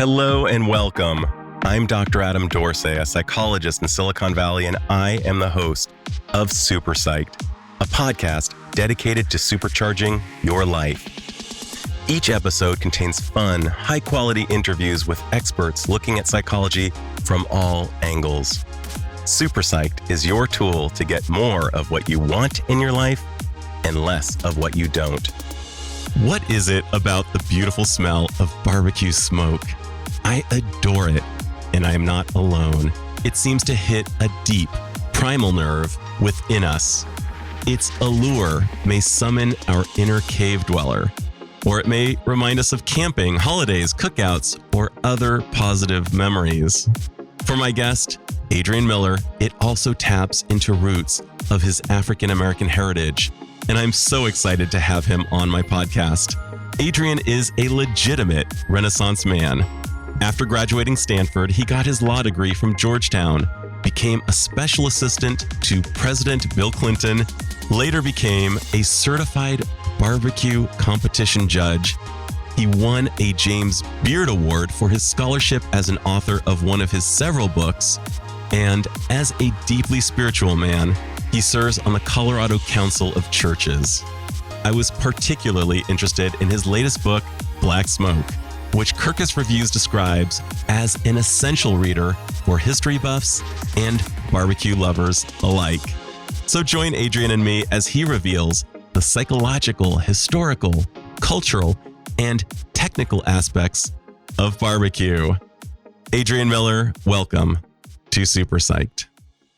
Hello and welcome. I'm Dr. Adam Dorsey, a psychologist in Silicon Valley, and I am the host of Super Psyched, a podcast dedicated to supercharging your life. Each episode contains fun, high-quality interviews with experts looking at psychology from all angles. Super Psyched is your tool to get more of what you want in your life and less of what you don't. What is it about the beautiful smell of barbecue smoke? I adore it, and I am not alone. It seems to hit a deep, primal nerve within us. Its allure may summon our inner cave dweller, or it may remind us of camping, holidays, cookouts, or other positive memories. For my guest, Adrian Miller, it also taps into roots of his African-American heritage, and I'm so excited to have him on my podcast. Adrian is a legitimate Renaissance man. After graduating Stanford, he got his law degree from Georgetown, became a special assistant to President Bill Clinton, later became a certified barbecue competition judge. He won a James Beard Award for his scholarship as an author of one of his several books. And as a deeply spiritual man, he serves on the Colorado Council of Churches. I was particularly interested in his latest book, Black Smoke, which Kirkus Reviews describes as an essential reader for history buffs and barbecue lovers alike. So join Adrian and me as he reveals the psychological, historical, cultural, and technical aspects of barbecue. Adrian Miller, welcome to Super Psyched.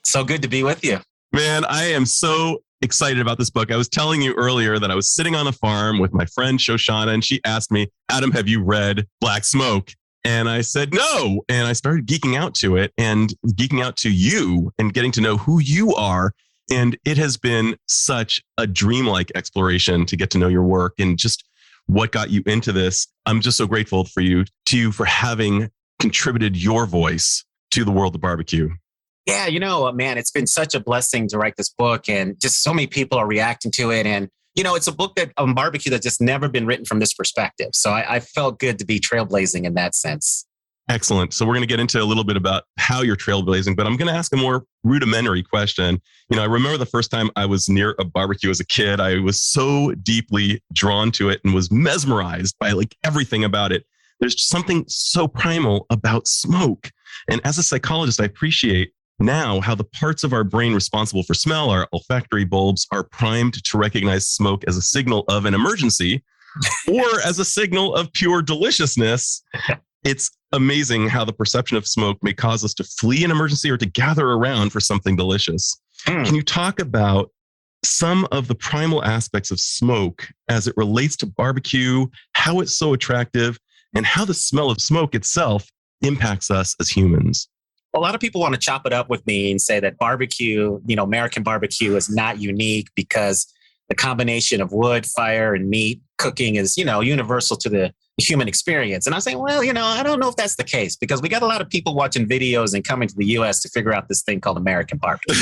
So good to be with you. Man, I am so excited about this book. I was telling you earlier that I was sitting on a farm with my friend Shoshana, and she asked me, Adam, have you read Black Smoke? And I said, no. And I started geeking out to it and geeking out to you and getting to know who you are. And it has been such a dreamlike exploration to get to know your work and just what got you into this. I'm just so grateful for you for having contributed your voice to the world of barbecue. Yeah, man, it's been such a blessing to write this book, and just so many people are reacting to it. And, it's a book that on barbecue that's just never been written from this perspective. So I felt good to be trailblazing in that sense. Excellent. So we're going to get into a little bit about how you're trailblazing, but I'm going to ask a more rudimentary question. I remember the first time I was near a barbecue as a kid, I was so deeply drawn to it and was mesmerized by everything about it. There's something so primal about smoke. And as a psychologist, I appreciate now how the parts of our brain responsible for smell, our olfactory bulbs, are primed to recognize smoke as a signal of an emergency or as a signal of pure deliciousness. It's amazing how the perception of smoke may cause us to flee an emergency or to gather around for something delicious. Can you talk about some of the primal aspects of smoke as it relates to barbecue, how it's so attractive, and how the smell of smoke itself impacts us as humans? A lot of people want to chop it up with me and say that barbecue, American barbecue is not unique because the combination of wood, fire, and meat cooking is, universal to the human experience. And I say, well, I don't know if that's the case because we got a lot of people watching videos and coming to the US to figure out this thing called American barbecue.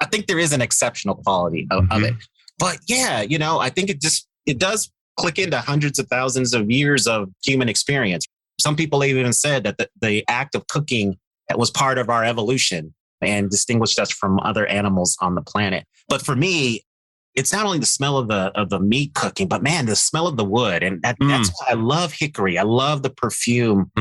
I think there is an exceptional quality of it. But yeah, I think it does click into hundreds of thousands of years of human experience. Some people even said that the act of cooking that was part of our evolution and distinguished us from other animals on the planet. But for me, it's not only the smell of the meat cooking, but man, the smell of the wood. And that's why I love hickory. I love the perfume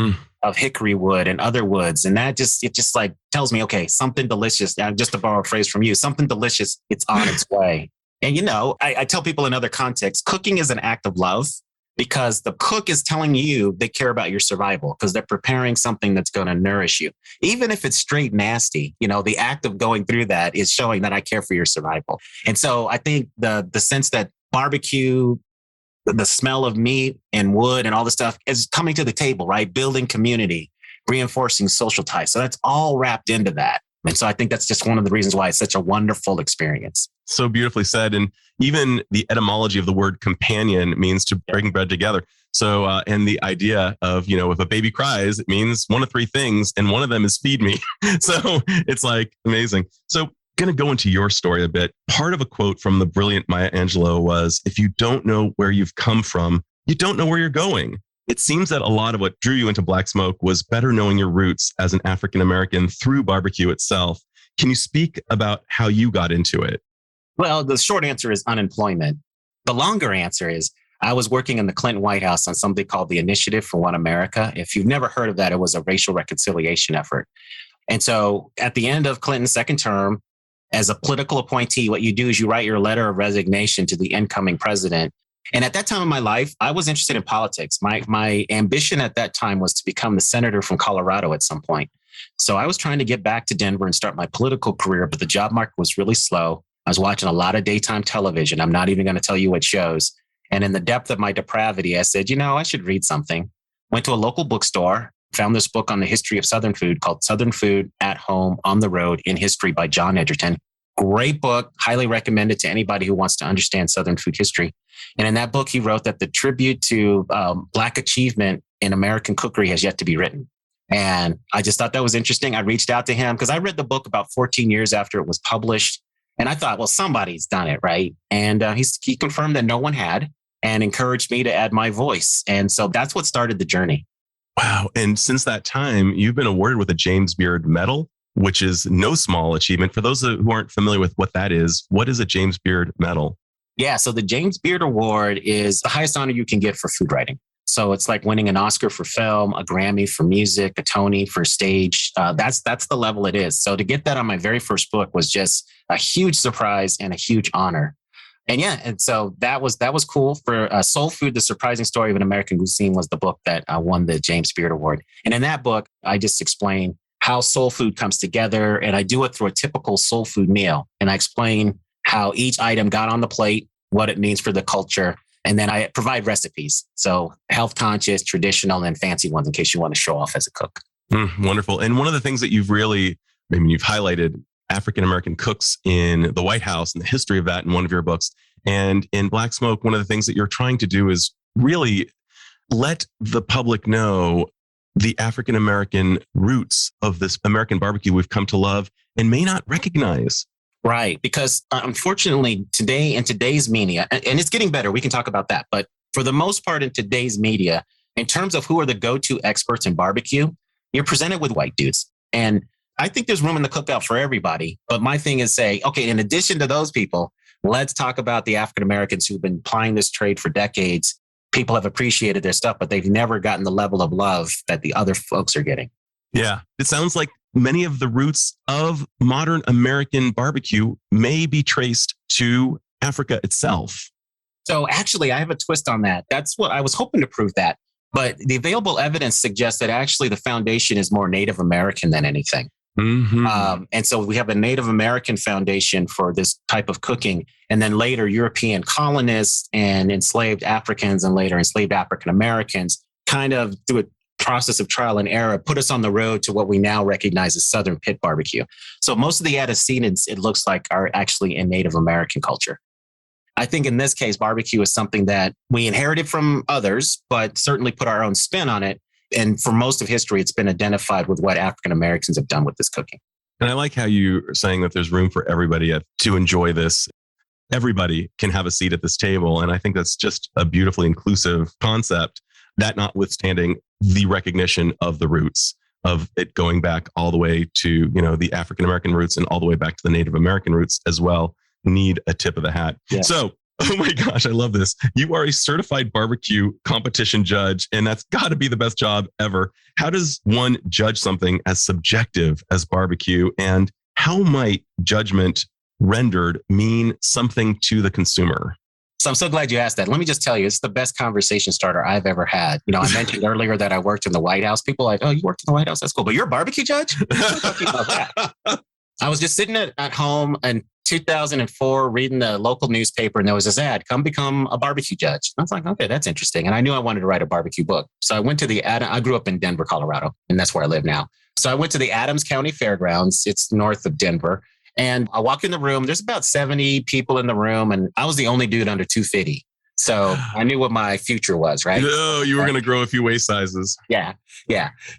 of hickory wood and other woods. And it just tells me, okay, something delicious. Just to borrow a phrase from you, something delicious, it's on its way. And, I tell people in other contexts, cooking is an act of love. Because the cook is telling you they care about your survival because they're preparing something that's going to nourish you. Even if it's straight nasty, the act of going through that is showing that I care for your survival. And so I think the sense that barbecue, the smell of meat and wood and all this stuff is coming to the table, right? Building community, reinforcing social ties. So that's all wrapped into that. And so I think that's just one of the reasons why it's such a wonderful experience. So beautifully said. And even the etymology of the word companion means to bring bread together. So, and the idea of, if a baby cries, it means one of three things. And one of them is feed me. So it's amazing. So going to go into your story a bit. Part of a quote from the brilliant Maya Angelou was, if you don't know where you've come from, you don't know where you're going. It seems that a lot of what drew you into Black Smoke was better knowing your roots as an African American through barbecue itself. Can you speak about how you got into it? Well, the short answer is unemployment. The longer answer is I was working in the Clinton White House on something called the Initiative for One America. If you've never heard of that, it was a racial reconciliation effort. And so at the end of Clinton's second term, as a political appointee, what you do is you write your letter of resignation to the incoming president. And at that time in my life, I was interested in politics. My ambition at that time was to become the senator from Colorado at some point. So I was trying to get back to Denver and start my political career, but the job market was really slow. I was watching a lot of daytime television. I'm not even going to tell you what shows. And in the depth of my depravity, I said, I should read something. Went to a local bookstore, found this book on the history of Southern food called Southern Food at Home, on the Road, in History by John Edgerton. Great book, highly recommended to anybody who wants to understand Southern food history. And in that book, he wrote that the tribute to Black achievement in American cookery has yet to be written. And I just thought that was interesting. I reached out to him because I read the book about 14 years after it was published. And I thought, well, somebody's done it, right? And he confirmed that no one had and encouraged me to add my voice. And so that's what started the journey. Wow. And since that time, you've been awarded with a James Beard Medal, which is no small achievement. For those who aren't familiar with what that is, what is a James Beard Medal? Yeah. So the James Beard Award is the highest honor you can get for food writing. So it's like winning an Oscar for film, a Grammy for music, a Tony for stage. That's the level it is. So to get that on my very first book was just a huge surprise and a huge honor. And so that was cool. For Soul Food, The Surprising Story of an American Cuisine was the book that won the James Beard Award. And in that book, I just explain how soul food comes together. And I do it through a typical soul food meal. And I explain how each item got on the plate, what it means for the culture. And then I provide recipes. So health conscious, traditional, and fancy ones in case you want to show off as a cook. Wonderful. And one of the things that you've highlighted African-American cooks in the White House and the history of that in one of your books. And in Black Smoke, one of the things that you're trying to do is really let the public know the African-American roots of this American barbecue we've come to love and may not recognize. Right. Because unfortunately, today in today's media, and it's getting better, we can talk about that. But for the most part in today's media, in terms of who are the go-to experts in barbecue, you're presented with white dudes. And I think there's room in the cookout for everybody. But my thing is say, okay, in addition to those people, let's talk about the African-Americans who've been plying this trade for decades. People have appreciated their stuff, but they've never gotten the level of love that the other folks are getting. Yeah. It sounds like many of the roots of modern American barbecue may be traced to Africa itself. So actually, I have a twist on that. That's what I was hoping to prove that. But the available evidence suggests that actually the foundation is more Native American than anything. Mm-hmm. And so we have a Native American foundation for this type of cooking. And then later European colonists and enslaved Africans and later enslaved African Americans kind of do a process of trial and error, put us on the road to what we now recognize as Southern pit barbecue. So most of the antecedents, it looks like, are actually in Native American culture. I think in this case, barbecue is something that we inherited from others, but certainly put our own spin on it. And for most of history, it's been identified with what African Americans have done with this cooking. And I like how you're saying that there's room for everybody to enjoy this. Everybody can have a seat at this table. And I think that's just a beautifully inclusive concept, that notwithstanding the recognition of the roots of it going back all the way to, the African-American roots and all the way back to the Native American roots as well. Need a tip of the hat. Yeah. So, oh my gosh, I love this. You are a certified barbecue competition judge, and that's got to be the best job ever. How does one judge something as subjective as barbecue, and how might judgment rendered mean something to the consumer? So I'm so glad you asked that. Let me just tell you, it's the best conversation starter I've ever had. I mentioned earlier that I worked in the White House. People are like, oh, you worked in the White House? That's cool. But you're a barbecue judge? Talking about that. I was just sitting at home in 2004 reading the local newspaper, and there was this ad, come become a barbecue judge. I was like, okay, that's interesting. And I knew I wanted to write a barbecue book. So I went to I grew up in Denver, Colorado, and that's where I live now. So I went to the Adams County Fairgrounds. It's north of Denver. And I walk in the room, there's about 70 people in the room, and I was the only dude under 250. So I knew what my future was, right? Oh, you were going to grow a few waist sizes. Yeah.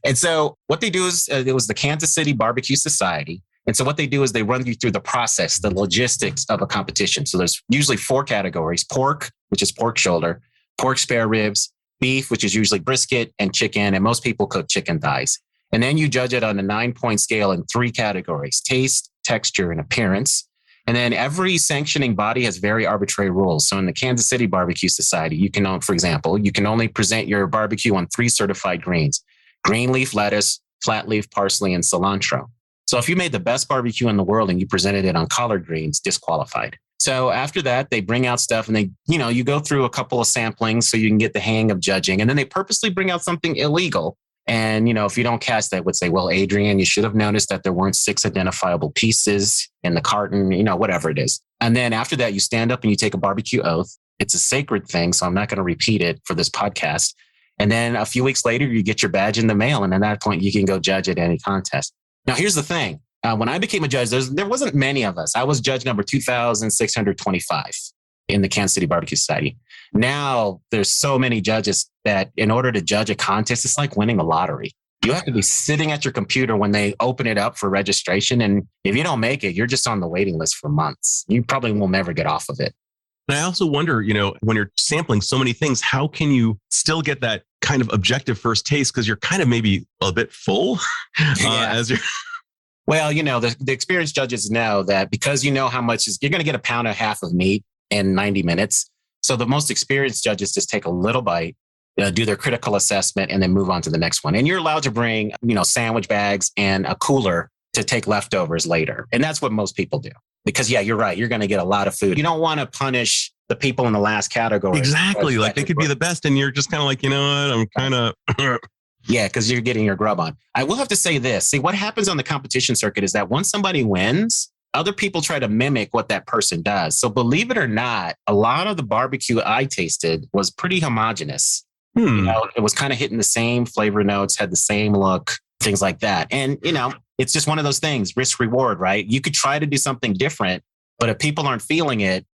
And so what they do is, it was the Kansas City Barbecue Society. And so what they do is they run you through the process, the logistics of a competition. So there's usually 4 categories: pork, which is pork shoulder, pork spare ribs, beef, which is usually brisket, and chicken. And most people cook chicken thighs. And then you judge it on a 9-point scale in 3 categories: taste, texture, and appearance. And then every sanctioning body has very arbitrary rules. So in the Kansas City Barbecue Society, you can, for example, you can only present your barbecue on 3 certified greens: green leaf lettuce, flat leaf parsley, and cilantro. So if you made the best barbecue in the world and you presented it on collard greens, disqualified. So after that, they bring out stuff and you go through a couple of samplings so you can get the hang of judging. And then they purposely bring out something illegal. And, if you don't catch that, would say, well, Adrian, you should have noticed that there weren't 6 identifiable pieces in the carton, whatever it is. And then after that, you stand up and you take a barbecue oath. It's a sacred thing, so I'm not going to repeat it for this podcast. And then a few weeks later, you get your badge in the mail. And at that point, you can go judge at any contest. Now, here's the thing. When I became a judge, there wasn't many of us. I was judge number 2,625 in the Kansas City Barbecue Society. Now, there's so many judges that in order to judge a contest, it's like winning a lottery. You have to be sitting at your computer when they open it up for registration. And if you don't make it, you're just on the waiting list for months. You probably will never get off of it. And I also wonder, when you're sampling so many things, how can you still get that kind of objective first taste? Because you're kind of maybe a bit full as you're... Well, the experienced judges know that because you know how much you're going to get 1.5 pounds of meat in 90 minutes. So the most experienced judges just take a little bite, do their critical assessment, and then move on to the next one. And you're allowed to bring, sandwich bags and a cooler to take leftovers later. And that's what most people do. Because, you're right. You're going to get a lot of food. You don't want to punish the people in the last category. Exactly. Like they could be the best and you're just kind of like, I'm kind of... Yeah, because you're getting your grub on. I will have to say this. See, what happens on the competition circuit is that once somebody wins, other people try to mimic what that person does. So believe it or not, a lot of the barbecue I tasted was pretty homogenous. It was kind of hitting the same flavor notes, had the same look, things like that. And, it's just one of those things, risk reward, right? You could try to do something different, but if people aren't feeling it,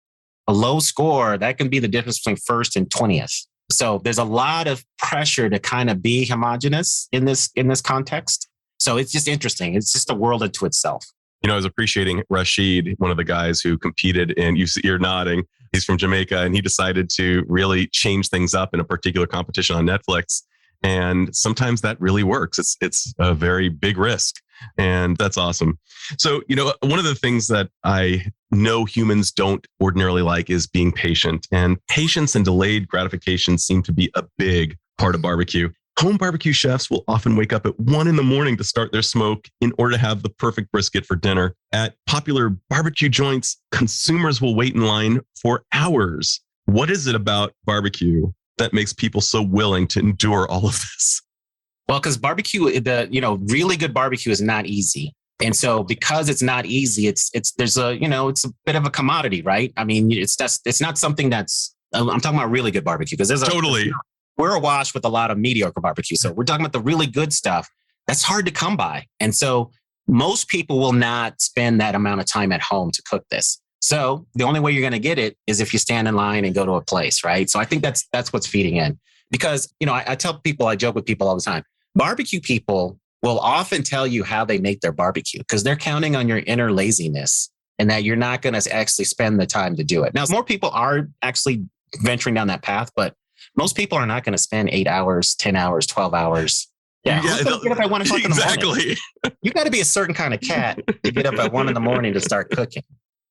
a low score, that can be the difference between first and 20th. So there's a lot of pressure to kind of be homogenous in this context. So it's just interesting. It's just a world unto itself. I was appreciating Rashid, one of the guys who competed in, you're nodding, he's from Jamaica, and he decided to really change things up in a particular competition on Netflix. And sometimes that really works. It's a very big risk. And that's awesome. So, one of the things that I know humans don't ordinarily like is being patient. And patience and delayed gratification seem to be a big part of barbecue. Home barbecue chefs will often wake up at 1 a.m. to start their smoke in order to have the perfect brisket for dinner. At popular barbecue joints, consumers will wait in line for hours. What is it about barbecue that makes people so willing to endure all of this? Well, because barbecue, really good barbecue is not easy. And so because it's not easy, it's a bit of a commodity, right? I mean, it's not something I'm talking about really good barbecue because we're awash with a lot of mediocre barbecue. So we're talking about the really good stuff that's hard to come by. And so most people will not spend that amount of time at home to cook this. So the only way you're going to get it is if you stand in line and go to a place, right? So I think that's what's feeding in. Because, I tell people, I joke with people all the time, barbecue people will often tell you how they make their barbecue because they're counting on your inner laziness and that you're not going to actually spend the time to do it. Now, more people are actually venturing down that path, but most people are not going to spend 8 hours, 10 hours, 12 hours. Yeah, who's going to get up at 1 o'clock in the morning? You got to be a certain kind of cat to get up at 1 a.m. to start cooking.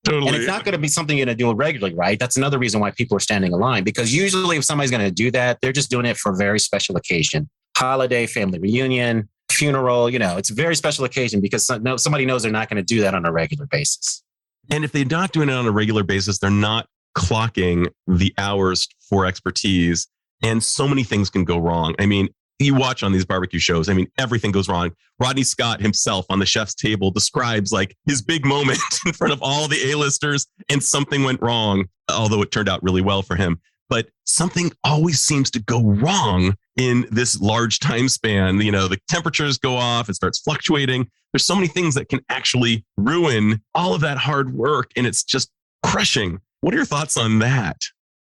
Totally. And it's not going to be something you're going to do regularly, right? That's another reason why people are standing in line, because usually if somebody's going to do that, they're just doing it for a very special occasion. Holiday, family reunion, funeral, it's a very special occasion because somebody knows they're not going to do that on a regular basis. And if they're not doing it on a regular basis, they're not clocking the hours for expertise. And so many things can go wrong. I mean, you watch on these barbecue shows, everything goes wrong. Rodney Scott himself on the chef's table describes like his big moment in front of all the A-listers and something went wrong, although it turned out really well for him. But something always seems to go wrong in this large time span. The temperatures go off, it starts fluctuating. There's so many things that can actually ruin all of that hard work. And it's just crushing. What are your thoughts on that?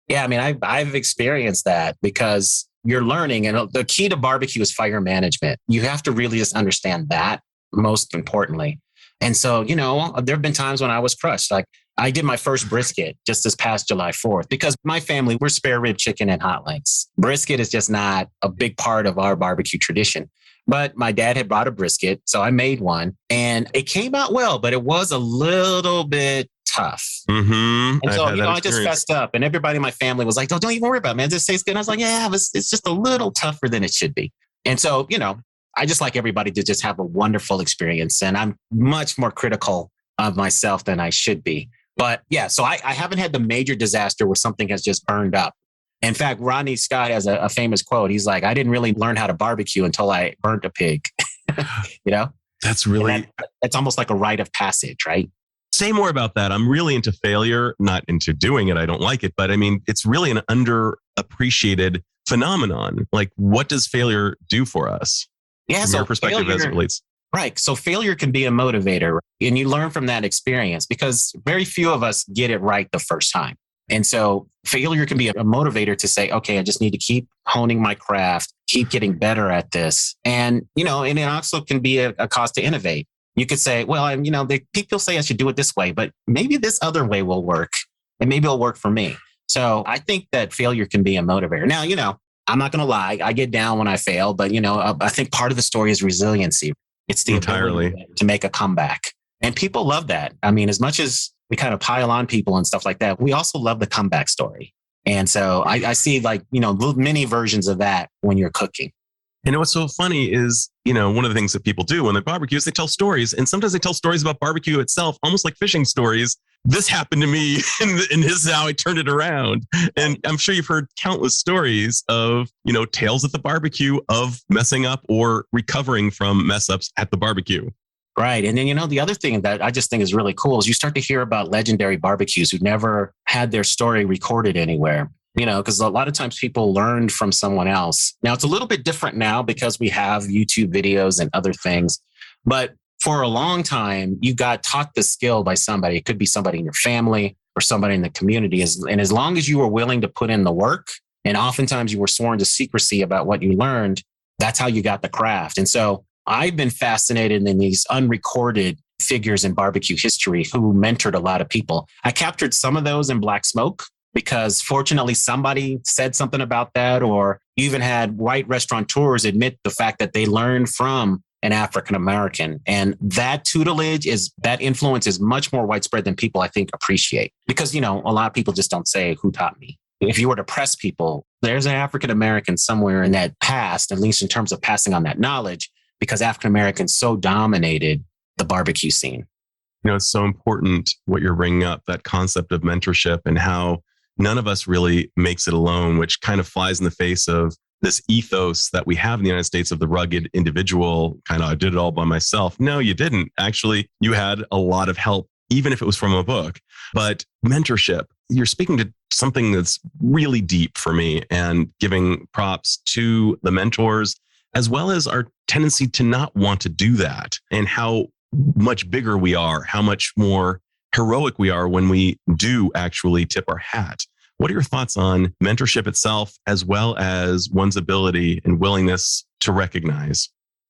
Yeah, I've experienced that because you're learning. And the key to barbecue is fire management. You have to really just understand that most importantly. And so, there have been times when I was crushed. Like I did my first brisket just this past July 4th because my family, we're spare rib chicken and hot links. Brisket is just not a big part of our barbecue tradition. But my dad had brought a brisket, so I made one and it came out well, but it was a little bit tough. Mm-hmm. And so, I just fessed up and everybody in my family was like, don't even worry about it, man. This tastes good. And I was like, yeah, it's just a little tougher than it should be. And so, I just like everybody to just have a wonderful experience. And I'm much more critical of myself than I should be. But yeah, so I haven't had the major disaster where something has just burned up. In fact, Rodney Scott has a famous quote. He's like, I didn't really learn how to barbecue until I burnt a pig. That's really, it's almost like a rite of passage, right? Say more about that. I'm really into failure, not into doing it. I don't like it, but I mean, it's really an underappreciated phenomenon. Like, what does failure do for us? Yeah, from your perspective as it relates. Right. So failure can be a motivator and you learn from that experience because very few of us get it right the first time. And so failure can be a motivator to say, okay, I just need to keep honing my craft, keep getting better at this. And, and it also can be a cause to innovate. You could say, well, people say I should do it this way, but maybe this other way will work and maybe it'll work for me. So I think that failure can be a motivator. Now, I'm not going to lie. I get down when I fail, but, I think part of the story is resiliency. It's the ability to make a comeback. And people love that. I mean, as much as we kind of pile on people and stuff like that, we also love the comeback story. And so I see many versions of that when you're cooking. And what's so funny is, one of the things that people do when they barbecue is they tell stories. And sometimes they tell stories about barbecue itself, almost like fishing stories. This happened to me and this is how I turned it around. And I'm sure you've heard countless stories of, tales at the barbecue of messing up or recovering from mess ups at the barbecue. Right. And then, the other thing that I just think is really cool is you start to hear about legendary barbecues who never had their story recorded anywhere. Because a lot of times people learned from someone else. Now, it's a little bit different now because we have YouTube videos and other things. But for a long time, you got taught the skill by somebody. It could be somebody in your family or somebody in the community. And as long as you were willing to put in the work, and oftentimes you were sworn to secrecy about what you learned, that's how you got the craft. And so I've been fascinated in these unrecorded figures in barbecue history who mentored a lot of people. I captured some of those in Black Smoke because fortunately somebody said something about that, or even had white restaurateurs admit the fact that they learned from an African-American. And that tutelage that influence is much more widespread than people I think appreciate. Because, a lot of people just don't say who taught me. If you were to press people, there's an African-American somewhere in that past, at least in terms of passing on that knowledge, because African-Americans so dominated the barbecue scene. It's so important what you're bringing up, that concept of mentorship and how none of us really makes it alone, which kind of flies in the face of this ethos that we have in the United States of the rugged individual, kind of, I did it all by myself. No, you didn't. Actually, you had a lot of help, even if it was from a book. But mentorship, you're speaking to something that's really deep for me, and giving props to the mentors, as well as our tendency to not want to do that, and how much bigger we are, how much more heroic we are when we do actually tip our hat. What are your thoughts on mentorship itself, as well as one's ability and willingness to recognize?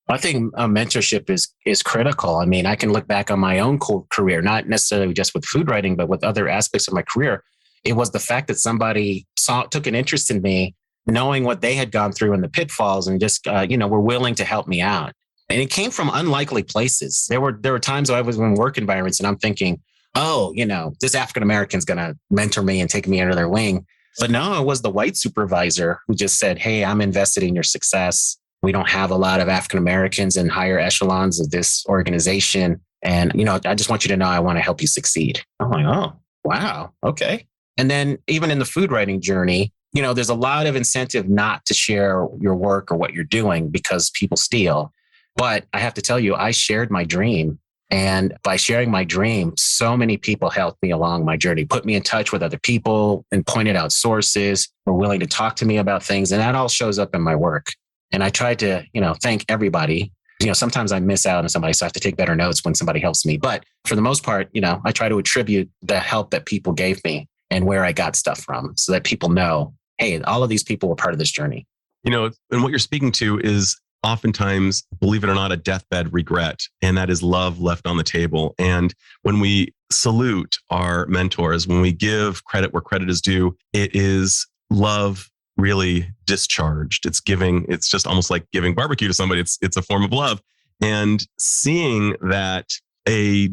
I think mentorship is critical. I mean, I can look back on my own career, not necessarily just with food writing, but with other aspects of my career. It was the fact that somebody took an interest in me, knowing what they had gone through in the pitfalls, and just were willing to help me out. And it came from unlikely places. There were times I was in work environments and I'm thinking, oh, this African-American's going to mentor me and take me under their wing. But no, it was the white supervisor who just said, hey, I'm invested in your success. We don't have a lot of African-Americans in higher echelons of this organization. And, I just want you to know I want to help you succeed. I'm like, oh, wow. Okay. And then even in the food writing journey, there's a lot of incentive not to share your work or what you're doing because people steal. But I have to tell you, I shared my dream. And by sharing my dream, so many people helped me along my journey, put me in touch with other people and pointed out sources, were willing to talk to me about things. And that all shows up in my work. And I try to, thank everybody. Sometimes I miss out on somebody, so I have to take better notes when somebody helps me. But for the most part, I try to attribute the help that people gave me and where I got stuff from so that people know, hey, all of these people were part of this journey. And what you're speaking to is oftentimes, believe it or not, a deathbed regret, and that is love left on the table. And when we salute our mentors, when we give credit where credit is due, it is love really discharged. It's just almost like giving barbecue to somebody. It's a form of love. And seeing that a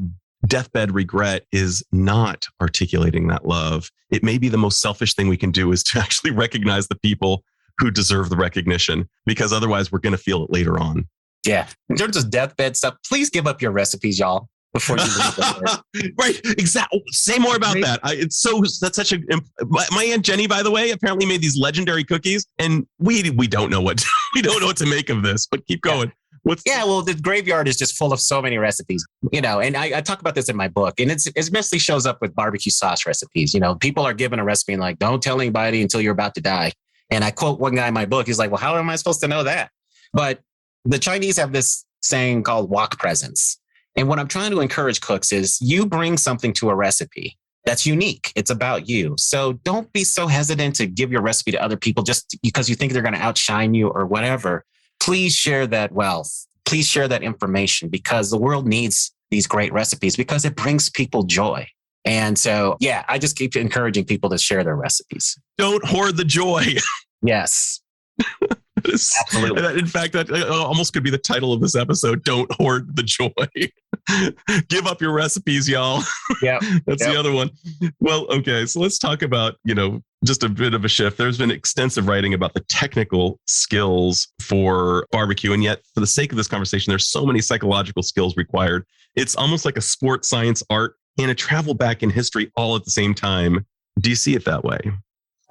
deathbed regret is not articulating that love, it may be the most selfish thing we can do is to actually recognize the people who deserve the recognition, because otherwise we're going to feel it later on. Yeah. In terms of deathbed stuff, please give up your recipes, y'all, before you leave. Right. Exactly. Say more about that. That's such a, my Aunt Jenny, by the way, apparently made these legendary cookies, and we don't know what, we don't know what to make of this, but keep going. Well, the graveyard is just full of so many recipes, and I talk about this in my book, and it mostly shows up with barbecue sauce recipes. People are given a recipe and like, don't tell anybody until you're about to die. And I quote one guy in my book. He's like, well, how am I supposed to know that? But the Chinese have this saying called wok presence. And what I'm trying to encourage cooks is you bring something to a recipe that's unique. It's about you. So don't be so hesitant to give your recipe to other people just because you think they're going to outshine you or whatever. Please share that wealth. Please share that information, because the world needs these great recipes because it brings people joy. And so, I just keep encouraging people to share their recipes. Don't hoard the joy. Yes. Absolutely. In fact, that almost could be the title of this episode. Don't hoard the joy. Give up your recipes, y'all. Yeah. That's the other one. Well, okay. So let's talk about, just a bit of a shift. There's been extensive writing about the technical skills for barbecue. And yet, for the sake of this conversation, there's so many psychological skills required. It's almost like a sport, science, art, and a travel back in history all at the same time. Do you see it that way?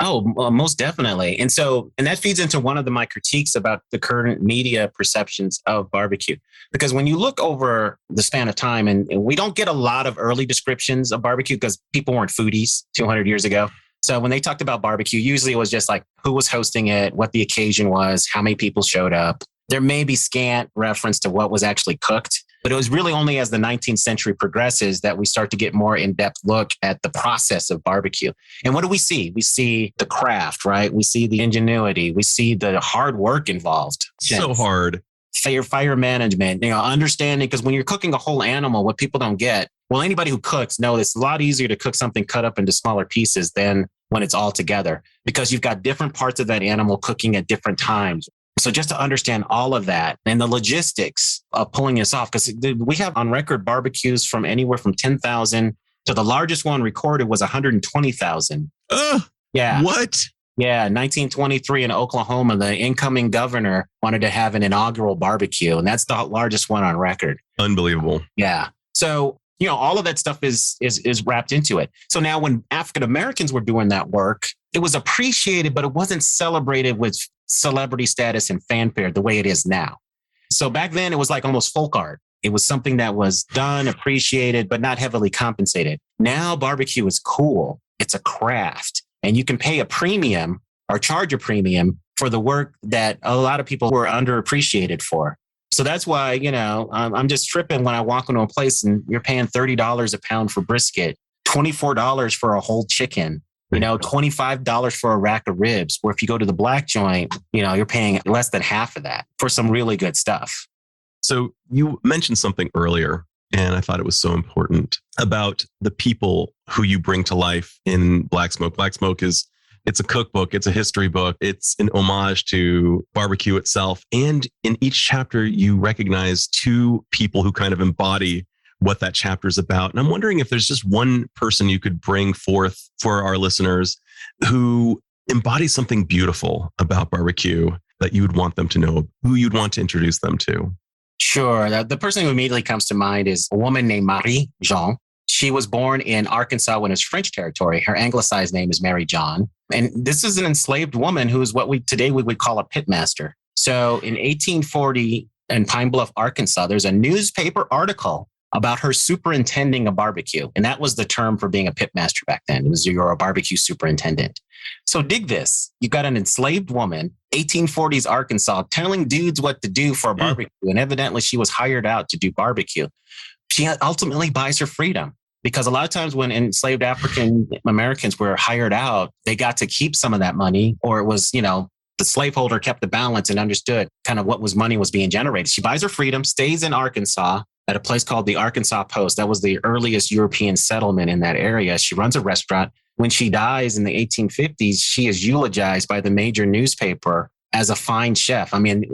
Oh, most definitely. And that feeds into one of my critiques about the current media perceptions of barbecue. Because when you look over the span of time, and we don't get a lot of early descriptions of barbecue because people weren't foodies 200 years ago. So when they talked about barbecue, usually it was just like who was hosting it, what the occasion was, how many people showed up. There may be scant reference to what was actually cooked, but it was really only as the 19th century progresses that we start to get more in-depth look at the process of barbecue. And what do we see? We see the craft, right? We see the ingenuity. We see the hard work involved. So hard. Fire management, understanding, because when you're cooking a whole animal, what people don't get, well, anybody who cooks knows it's a lot easier to cook something cut up into smaller pieces than when it's all together, because you've got different parts of that animal cooking at different times. So just to understand all of that and the logistics of pulling this off, because we have on record barbecues from anywhere from 10,000 to the largest one recorded was 120,000. Yeah. What? Yeah. 1923 in Oklahoma, the incoming governor wanted to have an inaugural barbecue, and that's the largest one on record. Unbelievable. Yeah. So, all of that stuff is wrapped into it. So now when African Americans were doing that work, it was appreciated, but it wasn't celebrated with celebrity status and fanfare the way it is now. So back then it was like almost folk art. It was something that was done, appreciated, but not heavily compensated. Now barbecue is cool. It's a craft, and you can pay a premium or charge a premium for the work that a lot of people were underappreciated for. So that's why, I'm just tripping when I walk into a place and you're paying $30 a pound for brisket, $24 for a whole chicken, $25 for a rack of ribs, where if you go to the black joint, you're paying less than half of that for some really good stuff. So you mentioned something earlier, and I thought it was so important about the people who you bring to life in Black Smoke. Black Smoke it's a cookbook. It's a history book. It's an homage to barbecue itself. And in each chapter, you recognize two people who kind of embody what that chapter is about. And I'm wondering if there's just one person you could bring forth for our listeners who embodies something beautiful about barbecue that you would want them to know, who you'd want to introduce them to. Sure. The person who immediately comes to mind is a woman named Marie Jean. She was born in Arkansas when it was French territory. Her anglicized name is Mary John. And this is an enslaved woman who is what today we would call a pitmaster. So in 1840 in Pine Bluff, Arkansas, there's a newspaper article about her superintending a barbecue. And that was the term for being a pitmaster back then. It was you're a barbecue superintendent. So dig this. You've got an enslaved woman, 1840s Arkansas, telling dudes what to do for a barbecue. And evidently she was hired out to do barbecue. She ultimately buys her freedom, because a lot of times when enslaved African Americans were hired out, they got to keep some of that money, or it was, the slaveholder kept the balance and understood kind of what money was being generated. She buys her freedom, stays in Arkansas at a place called the Arkansas Post. That was the earliest European settlement in that area. She runs a restaurant. When she dies in the 1850s, she is eulogized by the major newspaper as a fine chef. I mean,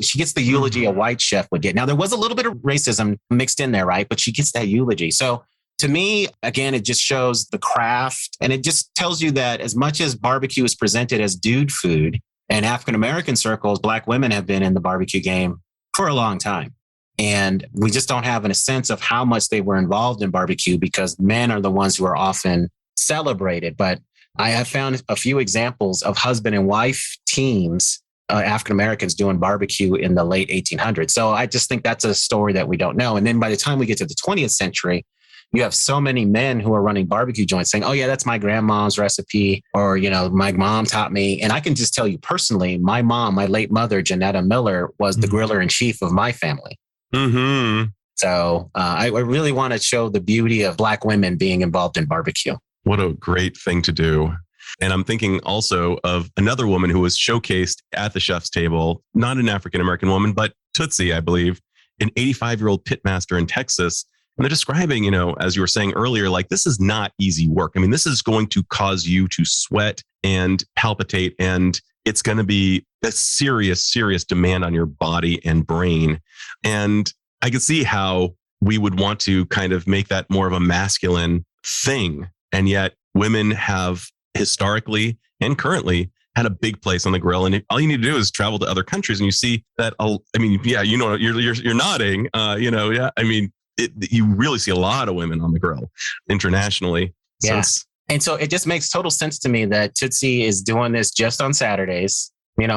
she gets the eulogy a white chef would get. Now, there was a little bit of racism mixed in there, right? But she gets that eulogy. So to me, again, it just shows the craft, and it just tells you that as much as barbecue is presented as dude food, and African-American circles, Black women have been in the barbecue game for a long time. And we just don't have a sense of how much they were involved in barbecue because men are the ones who are often celebrated. But I have found a few examples of husband and wife teams, African-Americans doing barbecue in the late 1800s. So I just think that's a story that we don't know. And then by the time we get to the 20th century, you have so many men who are running barbecue joints saying, oh yeah, that's my grandma's recipe, or, my mom taught me. And I can just tell you personally, my mom, my late mother, Janetta Miller, was the griller in chief of my family. Mm-hmm. So I really want to show the beauty of Black women being involved in barbecue. What a great thing to do. And I'm thinking also of another woman who was showcased at the chef's table, not an African-American woman, but Tootsie, I believe, an 85-year-old pitmaster in Texas. And they're describing, as you were saying earlier, like this is not easy work. I mean, this is going to cause you to sweat and palpitate, and it's going to be a serious, serious demand on your body and brain. And I could see how we would want to kind of make that more of a masculine thing. And yet women have historically and currently had a big place on the grill. And all you need to do is travel to other countries and you see that, you're nodding, yeah. I mean, you really see a lot of women on the grill internationally. Yeah. And so it just makes total sense to me that Tootsie is doing this just on Saturdays,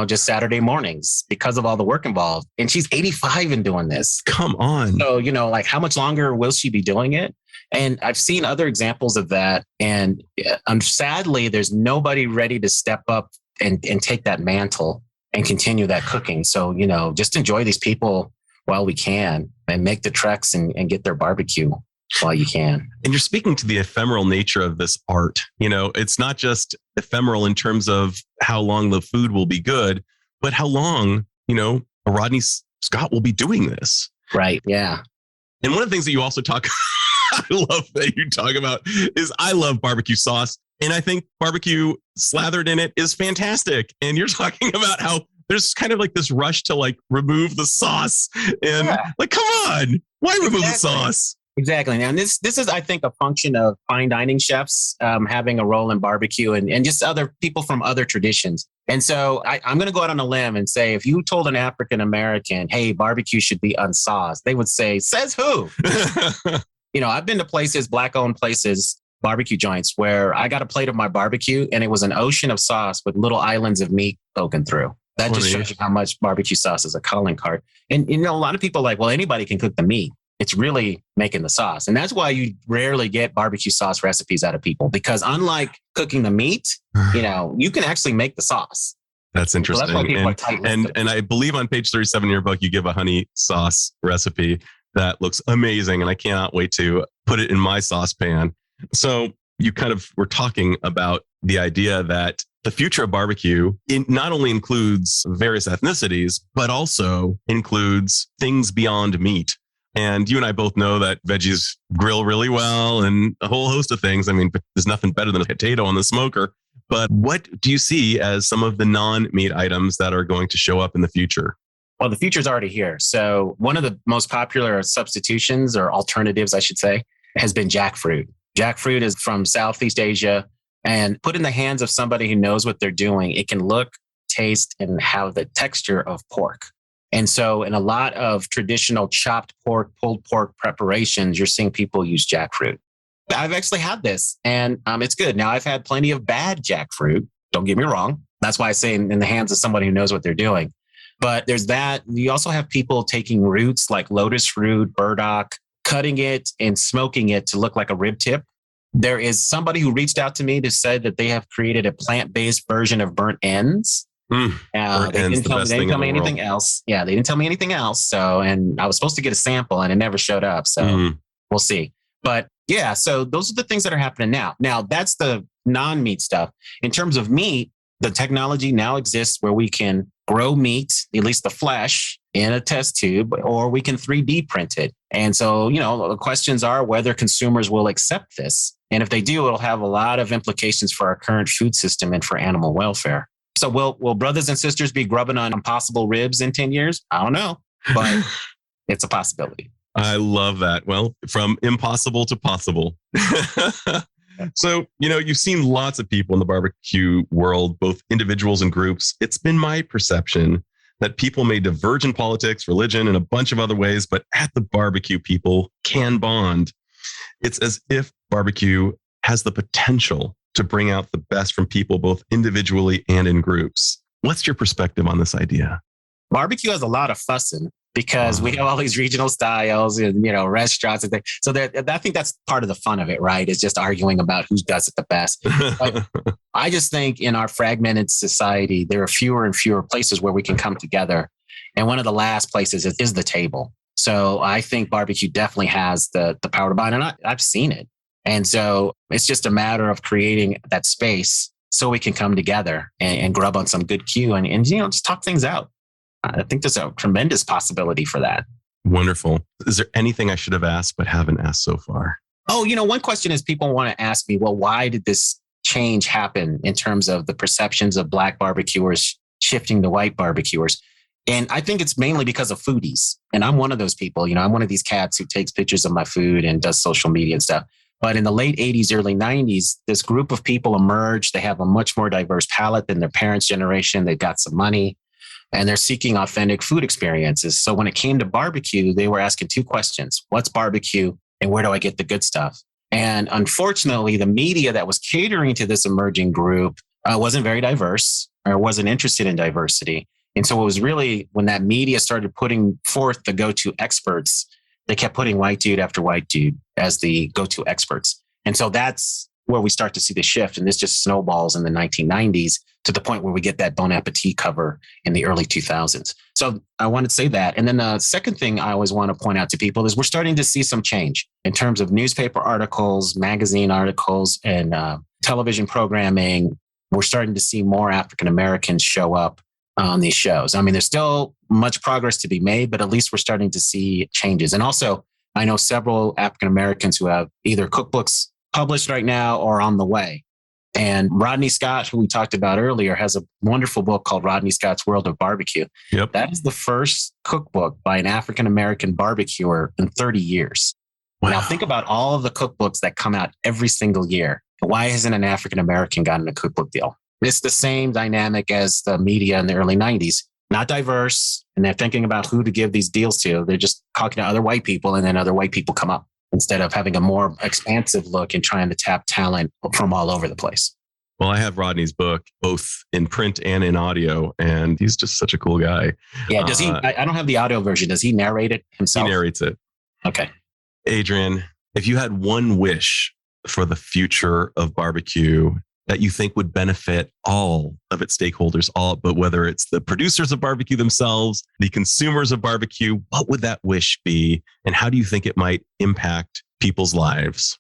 just Saturday mornings because of all the work involved. And she's 85 and doing this. Come on. So, how much longer will she be doing it? And I've seen other examples of that. And sadly, there's nobody ready to step up and take that mantle and continue that cooking. So, just enjoy these people while we can and make the treks and get their barbecue while you can. And you're speaking to the ephemeral nature of this art. It's not just ephemeral in terms of how long the food will be good, but how long, a Rodney Scott will be doing this. Right. Yeah. And one of the things that you also talk, I love that you talk about is I love barbecue sauce. And I think barbecue slathered in it is fantastic. And you're talking about how there's kind of like this rush to like remove the sauce and come on, why remove the sauce? Exactly. And this is, I think, a function of fine dining chefs having a role in barbecue and just other people from other traditions. And so I'm going to go out on a limb and say, if you told an African-American, hey, barbecue should be unsauced, they would say, says who? I've been to places, Black-owned places, barbecue joints, where I got a plate of my barbecue and it was an ocean of sauce with little islands of meat poking through. That just shows you how much barbecue sauce is a calling card. And, a lot of people are like, well, anybody can cook the meat. It's really making the sauce. And that's why you rarely get barbecue sauce recipes out of people, because unlike cooking the meat, you can actually make the sauce. That's interesting. So that's why people are tight-lipped. And I believe on page 37 of your book, you give a honey sauce recipe that looks amazing. And I cannot wait to put it in my saucepan. So you kind of were talking about the idea that the future of barbecue, it not only includes various ethnicities, but also includes things beyond meat. And you and I both know that veggies grill really well and a whole host of things. I mean, there's nothing better than a potato on the smoker. But what do you see as some of the non-meat items that are going to show up in the future? Well, the future's already here. So one of the most popular substitutions or alternatives, I should say, has been jackfruit. Jackfruit is from Southeast Asia, and put in the hands of somebody who knows what they're doing, it can look, taste, and have the texture of pork. And so in a lot of traditional chopped pork, pulled pork preparations, you're seeing people use jackfruit. I've actually had this and it's good. Now, I've had plenty of bad jackfruit. Don't get me wrong. That's why I say in the hands of somebody who knows what they're doing. But there's that. You also have people taking roots like lotus root, burdock, cutting it and smoking it to look like a rib tip. There is somebody who reached out to me to say that they have created a plant-based version of burnt ends. They didn't tell me anything else. Yeah, they didn't tell me anything else. So, and I was supposed to get a sample and it never showed up. So we'll see. But yeah, so those are the things that are happening now. Now, that's the non-meat stuff. In terms of meat, The technology now exists where we can grow meat, at least the flesh, in a test tube, or we can 3D print it. And so, the questions are whether consumers will accept this. And if they do, it'll have a lot of implications for our current food system and for animal welfare. So will brothers and sisters be grubbing on impossible ribs in 10 years? I don't know, but it's a possibility. I love that. Well, from impossible to possible. So, you've seen lots of people in the barbecue world, both individuals and groups. It's been my perception that people may diverge in politics, religion, and a bunch of other ways, but at the barbecue, people can bond. It's as if barbecue has the potential to bring out the best from people, both individually and in groups. What's your perspective on this idea? Barbecue has a lot of fussing because we have all these regional styles and, restaurants and things. So I think that's part of the fun of it, right? Is just arguing about who does it the best. But I just think in our fragmented society, there are fewer and fewer places where we can come together. And one of the last places is the table. So I think barbecue definitely has the power to bond, and I've seen it. And so it's just a matter of creating that space so we can come together and grub on some good cue and just talk things out. I think there's a tremendous possibility for that. Wonderful. Is there anything I should have asked but haven't asked so far? Oh, one question is people want to ask me, well, why did this change happen in terms of the perceptions of Black barbecuers shifting to white barbecuers? And I think it's mainly because of foodies. And I'm one of those people. I'm one of these cats who takes pictures of my food and does social media and stuff. But in the late 80s, early 90s, this group of people emerged. They have a much more diverse palate than their parents' generation. They've got some money. And they're seeking authentic food experiences. So when it came to barbecue, they were asking two questions. What's barbecue and where do I get the good stuff? And unfortunately, the media that was catering to this emerging group wasn't very diverse or wasn't interested in diversity. And so it was really when that media started putting forth the go-to experts, they kept putting white dude after white dude as the go-to experts. And so that's where we start to see the shift. And this just snowballs in the 1990s to the point where we get that Bon Appetit cover in the early 2000s. So I wanted to say that. And then the second thing I always want to point out to people is we're starting to see some change in terms of newspaper articles, magazine articles, and television programming. We're starting to see more African Americans show up on these shows. I mean, there's still much progress to be made, but at least we're starting to see changes. And also, I know several African Americans who have either cookbooks published right now or on the way. And Rodney Scott, who we talked about earlier, has a wonderful book called Rodney Scott's World of Barbecue. Yep. That is the first cookbook by an African-American barbecuer in 30 years. Wow. Now think about all of the cookbooks that come out every single year. Why hasn't an African-American gotten a cookbook deal? It's the same dynamic as the media in the early 90s. Not diverse, and they're thinking about who to give these deals to. They're just talking to other white people, and then other white people come up, instead of having a more expansive look and trying to tap talent from all over the place. Well, I have Rodney's book, both in print and in audio, and he's just such a cool guy. Yeah. Does he? I don't have the audio version. Does he narrate it himself? He narrates it. Okay. Adrian, if you had one wish for the future of barbecue that you think would benefit all of its stakeholders, but whether it's the producers of barbecue themselves, the consumers of barbecue, what would that wish be? And how do you think it might impact people's lives?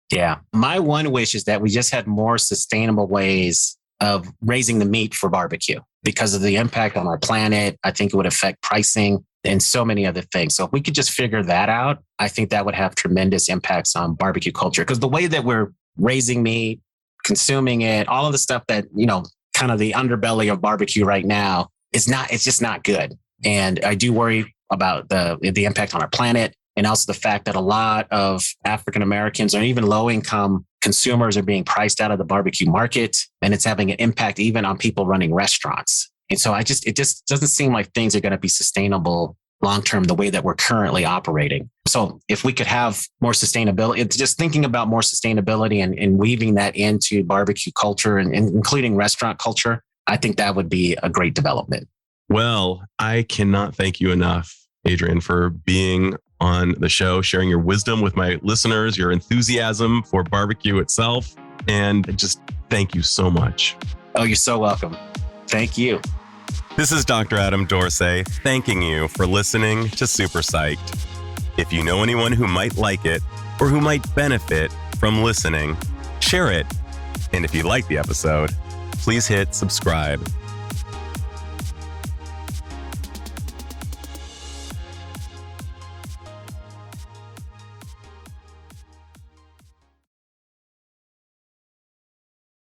Yeah. My one wish is that we just had more sustainable ways of raising the meat for barbecue because of the impact on our planet. I think it would affect pricing and so many other things. So if we could just figure that out, I think that would have tremendous impacts on barbecue culture. Because the way that we're raising meat, consuming it, all of the stuff that, kind of the underbelly of barbecue right now it's just not good. And I do worry about the impact on our planet. And also the fact that a lot of African Americans or even low income consumers are being priced out of the barbecue market. And it's having an impact even on people running restaurants. And so it just doesn't seem like things are going to be sustainable long-term the way that we're currently operating. So if we could have more sustainability, it's just thinking about more sustainability and weaving that into barbecue culture and including restaurant culture, I think that would be a great development. Well, I cannot thank you enough, Adrian, for being on the show, sharing your wisdom with my listeners, your enthusiasm for barbecue itself, and just thank you so much. Oh, you're so welcome. Thank you. This is Dr. Adam Dorsey thanking you for listening to Super Psyched. If you know anyone who might like it or who might benefit from listening, share it. And if you like the episode, please hit subscribe.